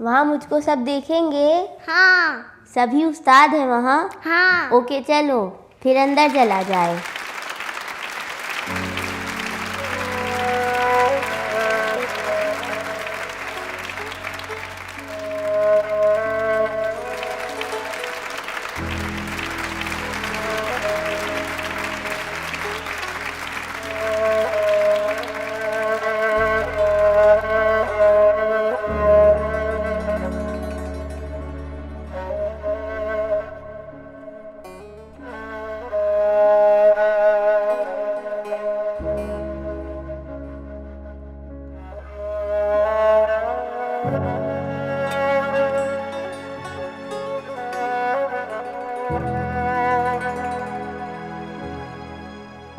وہاں مجھ کو سب دیکھیں گے؟ ہاں. سبھی استاد ہیں وہاں؟ ہاں. اوکے چلو پھر اندر چلا جائے.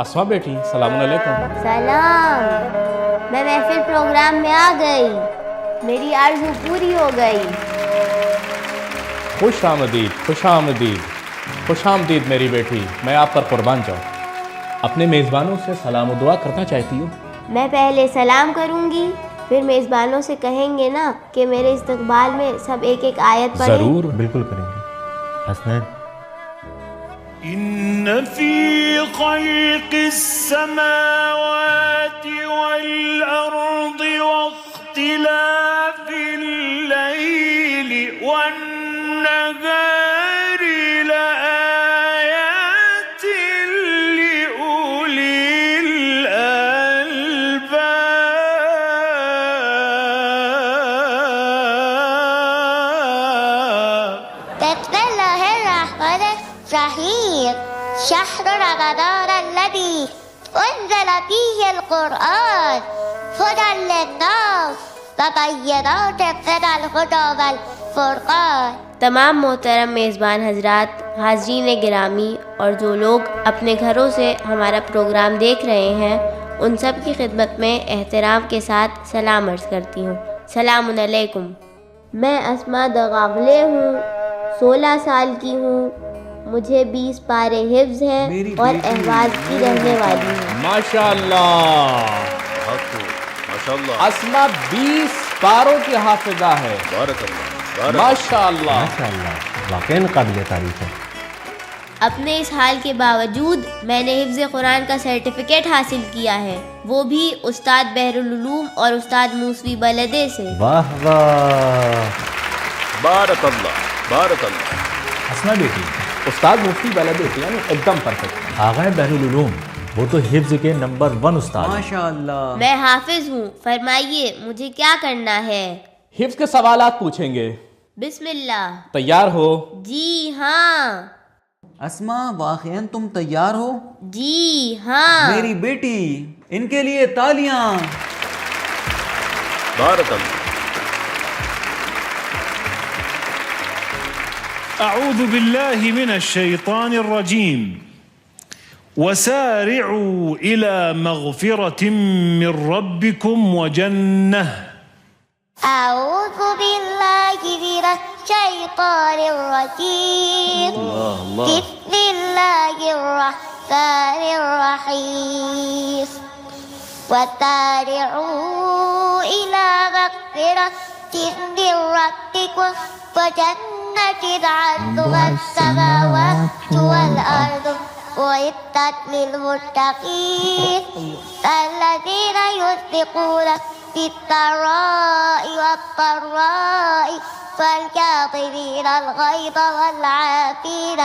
اسما بیٹی سلام علیکم. سلام. میں محفل پروگرام میں آ گئی. میری آرزو پوری ہو گئی. خوش آمدید خوش آمدید خوش آمدید میری بیٹی. میں آپ پر قربان جاؤں. اپنے میزبانوں سے سلام و دعا کرنا چاہتی ہوں؟ میں پہلے سلام کروں گی پھر میزبانوں سے کہیں گے نا کہ میرے استقبال میں سب ایک ایک آیت پڑھیں. ضرور بالکل کریں گے. حسنین. إن في خلق السماوات والأرض واختلاف الليل والنهار لآيات لأولي الألباب. بسم الله الرحمن الرحيم. شهر رمضان الذي أنزل فيه القرآن هدى للناس وبينات من الهدى والفرقان. تمام محترم میزبان حضرات، حاضرین گرامی اور جو لوگ اپنے گھروں سے ہمارا پروگرام دیکھ رہے ہیں، ان سب کی خدمت میں احترام کے ساتھ سلام عرض کرتی ہوں. سلام علیکم. میں اسما دغاغلے ہوں، 16 سال کی ہوں. مجھے 20 پارے حفظ ہیں اور احواز کی رہنے والی ہوں. ماشاء اللہ. اسما 20 پاروں کی حافظہ ہے. ماشاء اللہ. ماشاء اللہ. واقعی قابل تعریف ہے. اپنے اس حال کے باوجود میں نے حفظ قرآن کا سرٹیفکیٹ حاصل کیا ہے، وہ بھی استاد بحرالعلوم اور استاد موسوی بلدے سے. واہ واہ. بارک اللہ بارک اللہ. اسما بیٹی، استاد مفتی بلدے سے، یعنی ایک دم پرفیکٹ. آغا بحرالعلوم وہ تو حفظ کے نمبر 1 استاد. ماشاء اللہ. میں حافظ ہوں. فرمائیے مجھے کیا کرنا ہے؟ حفظ کے سوالات پوچھیں گے. بسم اللہ. تیار ہو؟ جی ہاں. اسما واقعاً تم تیار ہو؟ جی ہاں. میری بیٹی، ان کے لیے تالیاں. بارک اللہ. أعوذ بالله من الشيطان الرجيم. وسارعوا إلى مغفرة من ربكم وجنة. أعوذ بالله من الشيطان الرجيم. بسم الله الرحمن الرحيم. وسارعوا إلى مغفرة من ربكم وجنة عرضها السماوات والأرض أعدت للمتقين الذين ينفقون في السراء والضراء والكاظمين الغيظ والعافين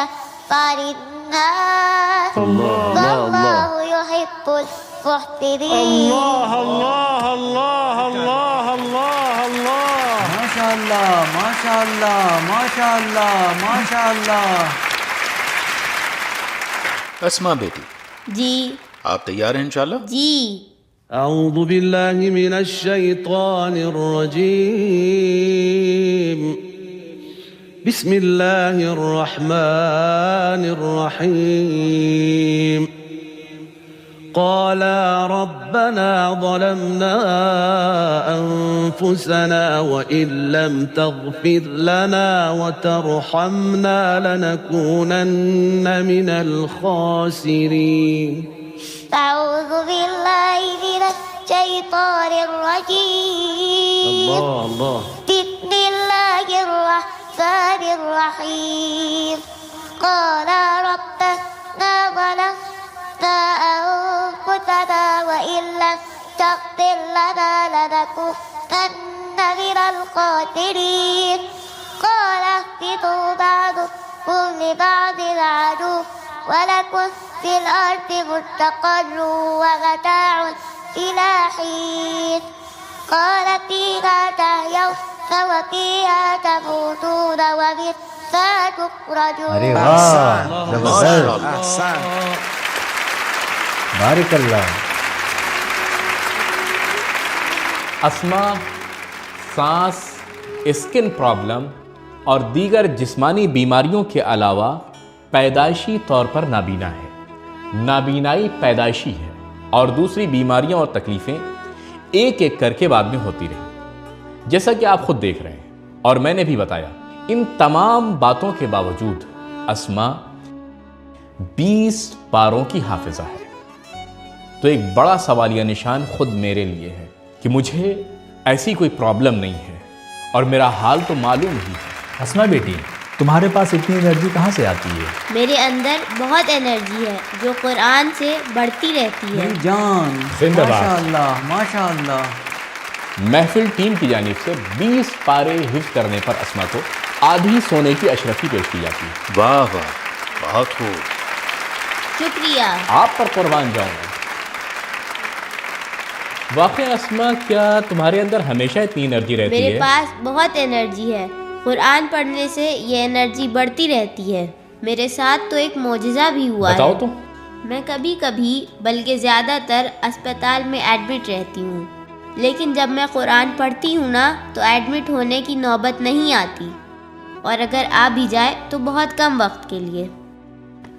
عن الناس والله يحب المحسنين. الله الله الله الله الله الله. ماشاء اللہ ماشاء اللہ ماشاء اللہ ماشاء اللہ. اسما بیٹی، جی. آپ تیار ہیں انشاءاللہ؟ جی. أعوذ بالله من الشيطان الرجيم. بسم الله الرحمن الرحيم. قالا ربنا ظلمنا أنفسنا وإن لم تغفر لنا وترحمنا لنكونن من الخاسرين. أعوذ بالله من الشيطان الرجيم. الله الله. بسم الله الرحيم قال ربنا ظلمنا أنفسنا وإن لم تغفر لنا لنكونن من الخاسرين قال اهبطوا بعضكم لبعض عدو ولكم في الأرض مستقر ومتاع إلى حين قال فيها تحيون وفيها تموتون ومنها تخرجون. ارے واہ زبردست، احسان. بارک اللہ. اسما سانس، اسکن پرابلم اور دیگر جسمانی بیماریوں کے علاوہ پیدائشی طور پر نابینا ہے. نابینائی پیدائشی ہے اور دوسری بیماریاں اور تکلیفیں ایک ایک کر کے بعد میں ہوتی رہیں، جیسا کہ آپ خود دیکھ رہے ہیں اور میں نے بھی بتایا. ان تمام باتوں کے باوجود اسما 20 پاروں کی حافظہ ہے. تو ایک بڑا سوالیہ نشان خود میرے لیے ہے کہ مجھے ایسی کوئی پرابلم نہیں ہے اور میرا حال تو معلوم ہی ہے. اسما بیٹی، تمہارے پاس اتنی انرجی کہاں سے آتی ہے؟ میرے اندر بہت انرجی ہے جو قرآن سے بڑھتی رہتی ہے. میری جان، زندہ باد. ماشاء اللہ ماشاء اللہ. محفل ٹیم کی جانب سے 20 پارے حفظ کرنے پر اسما کو آدھی سونے کی اشرفی پیش کی جاتی ہے. واہ واہ، بہت خوب. شکریہ. آپ پر قربان جاؤں گا. واقعی اسما، کیا تمہارے اندر ہمیشہ اتنی انرجی رہتی میرے ہے؟ پاس بہت انرجی ہے. قرآن پڑھنے سے یہ انرجی بڑھتی رہتی ہے. میرے ساتھ تو ایک معجزہ بھی ہوا بتاؤ ہے. تو. میں کبھی کبھی بلکہ زیادہ تر اسپتال میں ایڈمٹ رہتی ہوں، لیکن جب میں قرآن پڑھتی ہوں نا تو ایڈمٹ ہونے کی نوبت نہیں آتی، اور اگر آ بھی جائے تو بہت کم وقت کے لیے.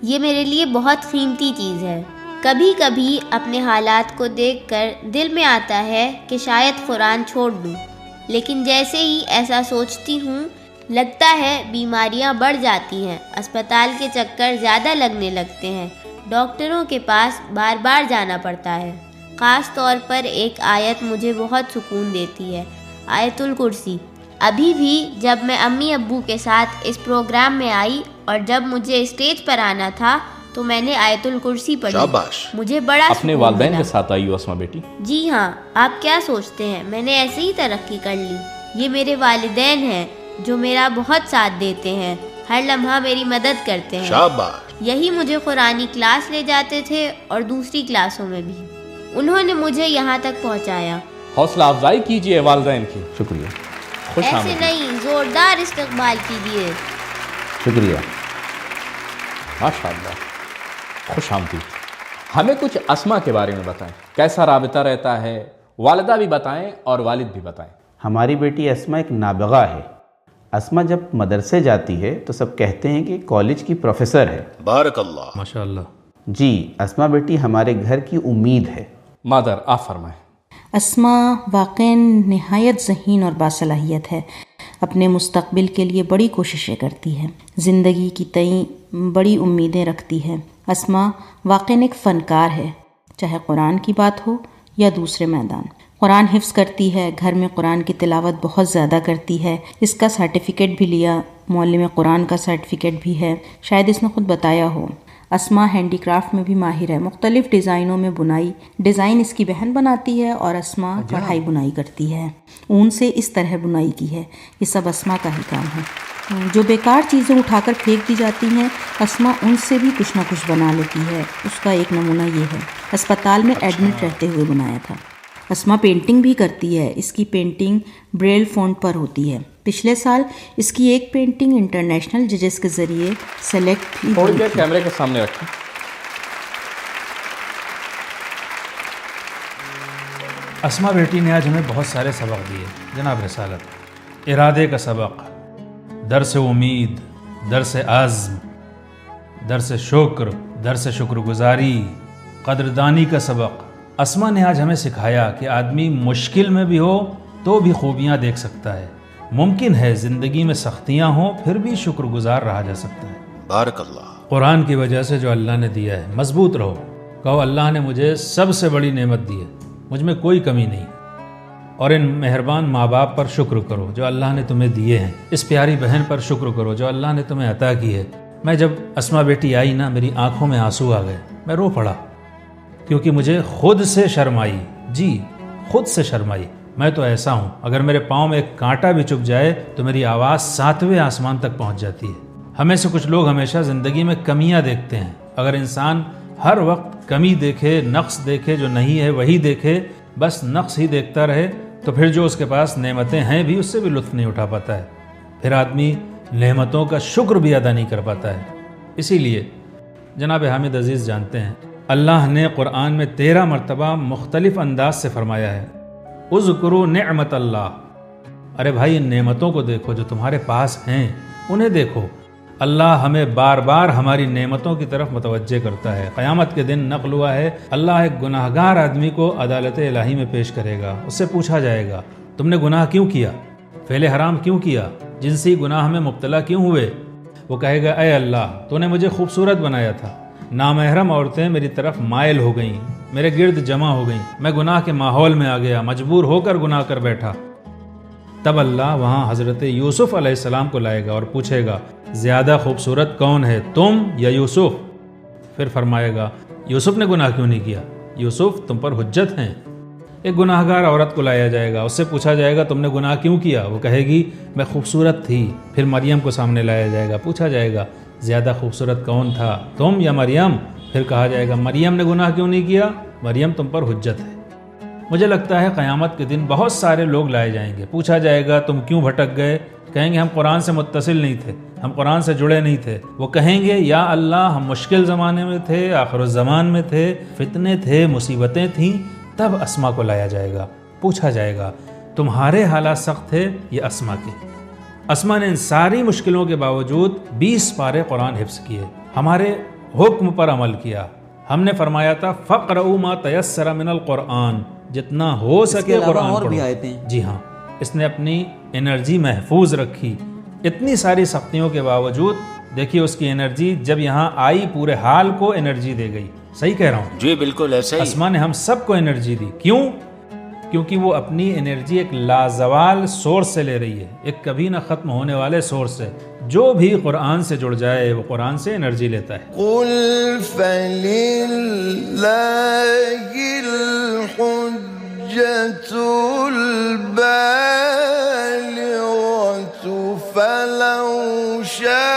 یہ میرے لیے بہت قیمتی چیز ہے. کبھی کبھی اپنے حالات کو دیکھ کر دل میں آتا ہے کہ شاید قرآن چھوڑ دوں، لیکن جیسے ہی ایسا سوچتی ہوں لگتا ہے بیماریاں بڑھ جاتی ہیں، اسپتال کے چکر زیادہ لگنے لگتے ہیں، ڈاکٹروں کے پاس بار بار جانا پڑتا ہے. خاص طور پر ایک آیت مجھے بہت سکون دیتی ہے، آیت الکرسی. ابھی بھی جب میں امی ابو کے ساتھ اس پروگرام میں آئی اور جب مجھے اسٹیج پر آنا تھا تو میں نے آیت الکرسی پڑھی. شاباش. مجھے بڑا اپنے سکون والدین ملا. کے ساتھ آئی ہو اسما بیٹی؟ جی ہاں. آپ کیا سوچتے ہیں میں نے ایسے ہی ترقی کر لی؟ یہ میرے والدین ہیں جو میرا بہت ساتھ دیتے ہیں، ہر لمحہ میری مدد کرتے ہیں. شاباش. یہی مجھے قرآنی کلاس لے جاتے تھے اور دوسری کلاسوں میں بھی. انہوں نے مجھے یہاں تک پہنچایا. حوصلہ افزائی کیجیے والدین کی. شکریہ خوش ایسے آمدید. نہیں، زوردار استقبال کیجیے. شکریہ. ماشاء اللہ، خوش آمدید. ہمیں کچھ اسما کے بارے میں بتائیں، کیسا رابطہ رہتا ہے؟ والدہ بھی بتائیں اور والد بھی بتائیں. ہماری بیٹی اسما ایک نابغہ ہے. اسما جب مدرسے جاتی ہے تو سب کہتے ہیں کہ کالج کی پروفیسر ہے. بارک اللہ. ماشاء اللہ. جی، اسما بیٹی ہمارے گھر کی امید ہے. مادر آپ فرمائیں. اسما واقعاً نہایت ذہین اور باصلاحیت ہے. اپنے مستقبل کے لیے بڑی کوششیں کرتی ہے، زندگی کی تئیں بڑی امیدیں رکھتی ہے. اسما واقعاً ایک فنکار ہے، چاہے قرآن کی بات ہو یا دوسرے میدان. قرآن حفظ کرتی ہے، گھر میں قرآن کی تلاوت بہت زیادہ کرتی ہے. اس کا سرٹیفکیٹ بھی لیا، معلم قرآن کا سرٹیفکیٹ بھی ہے. شاید اس نے خود بتایا ہو. اسما ہینڈی کرافٹ میں بھی ماہر ہے، مختلف ڈیزائنوں میں بنائی. ڈیزائن اس کی بہن بناتی ہے اور اسما کڑھائی بنائی کرتی ہے. اون سے اس طرح بنائی کی ہے. یہ سب اسما کا ہی کام ہے. جو بیکار چیزیں اٹھا کر پھینک دی جاتی ہیں، اسما ان سے بھی کچھ نہ کچھ بنا لیتی ہے. اس کا ایک نمونہ یہ ہے، اسپتال میں ایڈمٹ رہتے ہوئے بنایا تھا. اسما پینٹنگ بھی کرتی ہے. اس کی پینٹنگ بریل فونٹ پر ہوتی ہے. پچھلے سال اس کی ایک پینٹنگ انٹرنیشنل ججز کے ذریعے سلیکٹ بھی تھوڑی ہوئی دیر تھی. کیمرے کے سامنے رکھیں. اسما بیٹی نے آج ہمیں بہت سارے سبق دیے جناب رسالت. ارادے کا سبق، درس امید، درس عزم، درس شکر، درس شکر گزاری، قدردانی کا سبق. اسما نے آج ہمیں سکھایا کہ آدمی مشکل میں بھی ہو تو بھی خوبیاں دیکھ سکتا ہے. ممکن ہے زندگی میں سختیاں ہوں پھر بھی شکر گزار رہا جا سکتا ہے. بارک اللہ. قرآن کی وجہ سے جو اللہ نے دیا ہے مضبوط رہو. کہو اللہ نے مجھے سب سے بڑی نعمت دی ہے، مجھ میں کوئی کمی نہیں. اور ان مہربان ماں باپ پر شکر کرو جو اللہ نے تمہیں دیے ہیں، اس پیاری بہن پر شکر کرو جو اللہ نے تمہیں عطا کی ہے۔ میں جب اسما بیٹی آئی نا، میری آنکھوں میں آنسو آ گئے، میں رو پڑا، کیونکہ مجھے خود سے شرم آئی، جی خود سے شرم آئی۔ میں تو ایسا ہوں، اگر میرے پاؤں میں ایک کانٹا بھی چبھ جائے تو میری آواز 7ویں آسمان تک پہنچ جاتی ہے۔ ہمیں سے کچھ لوگ ہمیشہ زندگی میں کمیاں دیکھتے ہیں۔ اگر انسان ہر وقت کمی دیکھے، نقص دیکھے، جو نہیں ہے وہی دیکھے، بس نقص ہی دیکھتا رہے، تو پھر جو اس کے پاس نعمتیں ہیں بھی اس سے بھی لطف نہیں اٹھا پاتا ہے، پھر آدمی نعمتوں کا شکر بھی ادا نہیں کر پاتا ہے۔ اسی لیے جناب حامد عزیز جانتے ہیں، اللہ نے قرآن میں 13 مرتبہ مختلف انداز سے فرمایا ہے، اذکروا نعمت اللہ۔ ارے بھائی، ان نعمتوں کو دیکھو جو تمہارے پاس ہیں، انہیں دیکھو۔ اللہ ہمیں بار بار ہماری نعمتوں کی طرف متوجہ کرتا ہے۔ قیامت کے دن نقل ہوا ہے، اللہ ایک گناہگار آدمی کو عدالت الہی میں پیش کرے گا، اس سے پوچھا جائے گا تم نے گناہ کیوں کیا، فعل حرام کیوں کیا، جنسی گناہ میں مبتلا کیوں ہوئے؟ وہ کہے گا اے اللہ، تو نے مجھے خوبصورت بنایا تھا، نامحرم عورتیں میری طرف مائل ہو گئیں، میرے گرد جمع ہو گئیں، میں گناہ کے ماحول میں آ گیا، مجبور ہو کر گناہ کر بیٹھا۔ تب اللہ وہاں حضرت یوسف علیہ السلام کو لائے گا اور پوچھے گا زیادہ خوبصورت کون ہے، تم یا یوسف؟ پھر فرمائے گا یوسف نے گناہ کیوں نہیں کیا، یوسف تم پر حجت ہیں۔ ایک گناہگار عورت کو لایا جائے گا، اس سے پوچھا جائے گا تم نے گناہ کیوں کیا، وہ کہے گی میں خوبصورت تھی۔ پھر مریم کو سامنے لایا جائے گا، پوچھا جائے گا زیادہ خوبصورت کون تھا، تم یا مریم؟ پھر کہا جائے گا مریم نے گناہ کیوں نہیں کیا، مریم تم پر حجت ہے۔ مجھے لگتا ہے قیامت کے دن بہت سارے لوگ لائے جائیں گے، پوچھا جائے گا تم کیوں بھٹک گئے، کہیں گے ہم قرآن سے متصل نہیں تھے، ہم قرآن سے جڑے نہیں تھے۔ وہ کہیں گے یا اللہ ہم مشکل زمانے میں تھے، آخر الزمان میں تھے، فتنے تھے، مصیبتیں تھیں۔ تب اسما کو لایا جائے گا، پوچھا جائے گا تمہارے حالات سخت تھے یا اسما کے؟ اسما نے ان ساری مشکلوں کے باوجود 20 پارے قرآن حفظ کیے، ہمارے حکم پر عمل کیا۔ ہم نے فرمایا تھا فَقْرَؤُوا مَا تَيَسَّرَ مِنَ الْقُرْآنِ، جتنا ہو سکے قرآن اور بھی پڑھو۔ آیتیں۔ جی ہاں، اس نے اپنی انرجی محفوظ رکھی، اتنی ساری سختیوں کے باوجود دیکھیے اس کی انرجی جب یہاں آئی پورے حال کو انرجی دے گئی۔ صحیح کہہ رہا ہوں؟ جی بالکل ایسا ہی۔ اسما نے ہم سب کو انرجی دی، کیوں؟ کیونکہ وہ اپنی انرجی ایک لازوال سورس سے لے رہی ہے، ایک کبھی نہ ختم ہونے والے سورس سے۔ جو بھی قرآن سے جڑ جائے وہ قرآن سے انرجی لیتا ہے۔ قُلْ فَلِلَّهِ الْحُجَّةُ الْبَالِغَةُ فَلَوْ شَاءَ